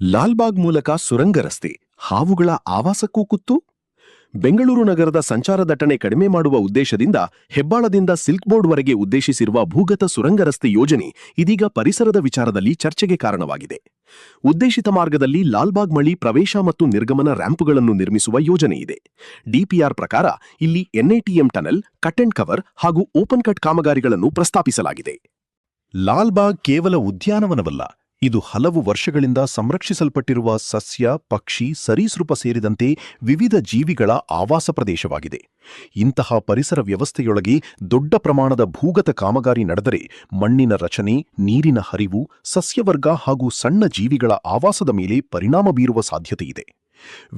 ಲಾಲ್ಬಾಗ್ ಮೂಲಕ ಸುರಂಗ ರಸ್ತೆ ಹಾವುಗಳ ಆವಾಸಕ್ಕೂ ಕುತ್ತು. ಬೆಂಗಳೂರು ನಗರದ ಸಂಚಾರ ದಟ್ಟಣೆ ಕಡಿಮೆ ಮಾಡುವ ಉದ್ದೇಶದಿಂದ ಹೆಬ್ಬಾಳದಿಂದ ಸಿಲ್ಕ್ ಬೋರ್ಡ್ವರೆಗೆ ಉದ್ದೇಶಿಸಿರುವ ಭೂಗತ ಸುರಂಗ ರಸ್ತೆ ಯೋಜನೆ ಇದೀಗ ಪರಿಸರದ ವಿಚಾರದಲ್ಲಿ ಚರ್ಚೆಗೆ ಕಾರಣವಾಗಿದೆ. ಉದ್ದೇಶಿತ ಮಾರ್ಗದಲ್ಲಿ ಲಾಲ್ಬಾಗ್ ಮಳಿ ಪ್ರವೇಶ ಮತ್ತು ನಿರ್ಗಮನ ರ್ಯಾಂಪುಗಳನ್ನು ನಿರ್ಮಿಸುವ ಯೋಜನೆ ಇದೆ. ಡಿಪಿಆರ್ ಪ್ರಕಾರ ಇಲ್ಲಿ ಎನ್ಐಟಿಎಂ ಟನಲ್, ಕಟ್ ಅಂಡ್ ಕವರ್ ಹಾಗೂ ಓಪನ್ ಕಟ್ ಕಾಮಗಾರಿಗಳನ್ನು ಪ್ರಸ್ತಾಪಿಸಲಾಗಿದೆ. ಲಾಲ್ಬಾಗ್ ಕೇವಲ ಉದ್ಯಾನವನವಲ್ಲ, ಇದು ಹಲವು ವರ್ಷಗಳಿಂದ ಸಂರಕ್ಷಿಸಲ್ಪಟ್ಟಿರುವ ಸಸ್ಯ, ಪಕ್ಷಿ, ಸರೀಸೃಪ ಸೇರಿದಂತೆ ವಿವಿಧ ಜೀವಿಗಳ ಆವಾಸ ಪ್ರದೇಶವಾಗಿದೆ. ಇಂತಹ ಪರಿಸರ ವ್ಯವಸ್ಥೆಯೊಳಗೆ ದೊಡ್ಡ ಪ್ರಮಾಣದ ಭೂಗತ ಕಾಮಗಾರಿ ನಡೆದರೆ ಮಣ್ಣಿನ ರಚನೆ, ನೀರಿನ ಹರಿವು, ಸಸ್ಯವರ್ಗ ಹಾಗೂ ಸಣ್ಣ ಜೀವಿಗಳ ಆವಾಸದ ಮೇಲೆ ಪರಿಣಾಮ ಬೀರುವ ಸಾಧ್ಯತೆಯಿದೆ.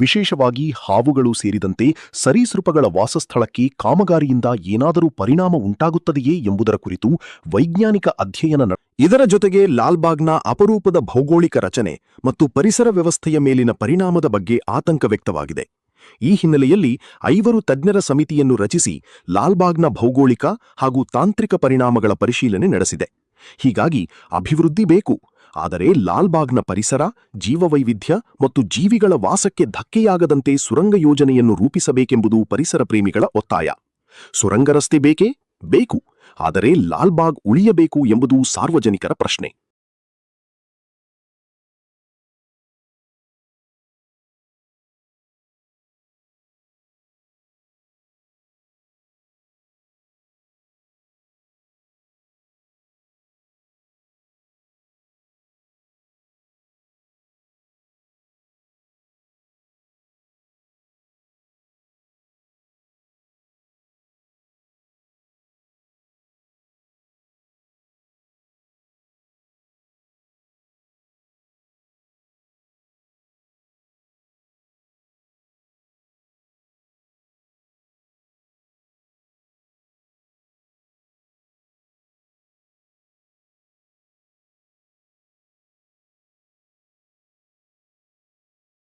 ವಿಶೇಷವಾಗಿ ಹಾವುಗಳು ಸೇರಿದಂತೆ ಸರೀಸೃಪಗಳ ವಾಸಸ್ಥಳಕ್ಕೆ ಕಾಮಗಾರಿಯಿಂದ ಏನಾದರೂ ಪರಿಣಾಮ ಉಂಟಾಗುತ್ತದೆಯೇ ಎಂಬುದರ ಕುರಿತು ವೈಜ್ಞಾನಿಕ ಅಧ್ಯಯನ ಇದರ ಜೊತೆಗೆ ಲಾಲ್ಬಾಗ್ನ ಅಪರೂಪದ ಭೌಗೋಳಿಕ ರಚನೆ ಮತ್ತು ಪರಿಸರ ವ್ಯವಸ್ಥೆಯ ಮೇಲಿನ ಪರಿಣಾಮದ ಬಗ್ಗೆ ಆತಂಕ ವ್ಯಕ್ತವಾಗಿದೆ. ಈ ಹಿನ್ನೆಲೆಯಲ್ಲಿ 5 ತಜ್ಞರ ಸಮಿತಿಯನ್ನು ರಚಿಸಿ ಲಾಲ್ಬಾಗ್ನ ಭೌಗೋಳಿಕ ಹಾಗೂ ತಾಂತ್ರಿಕ ಪರಿಣಾಮಗಳ ಪರಿಶೀಲನೆ ನಡೆಸಿದೆ. ಹೀಗಾಗಿ ಅಭಿವೃದ್ಧಿ ಬೇಕು, ಆದರೆ ಲಾಲ್ಬಾಗ್ನ ಪರಿಸರ, ಜೀವವೈವಿಧ್ಯ ಮತ್ತು ಜೀವಿಗಳ ವಾಸಕ್ಕೆ ಧಕ್ಕೆಯಾಗದಂತೆ ಸುರಂಗ ಯೋಜನೆಯನ್ನು ರೂಪಿಸಬೇಕೆಂಬುದು ಪರಿಸರ ಪ್ರೇಮಿಗಳ ಒತ್ತಾಯ. ಸುರಂಗ ರಸ್ತೆ ಬೇಕೇ? ಬೇಕು, ಆದರೆ ಲಾಲ್ಬಾಗ್ ಉಳಿಯಬೇಕು ಎಂಬುದು ಸಾರ್ವಜನಿಕರ ಪ್ರಶ್ನೆ.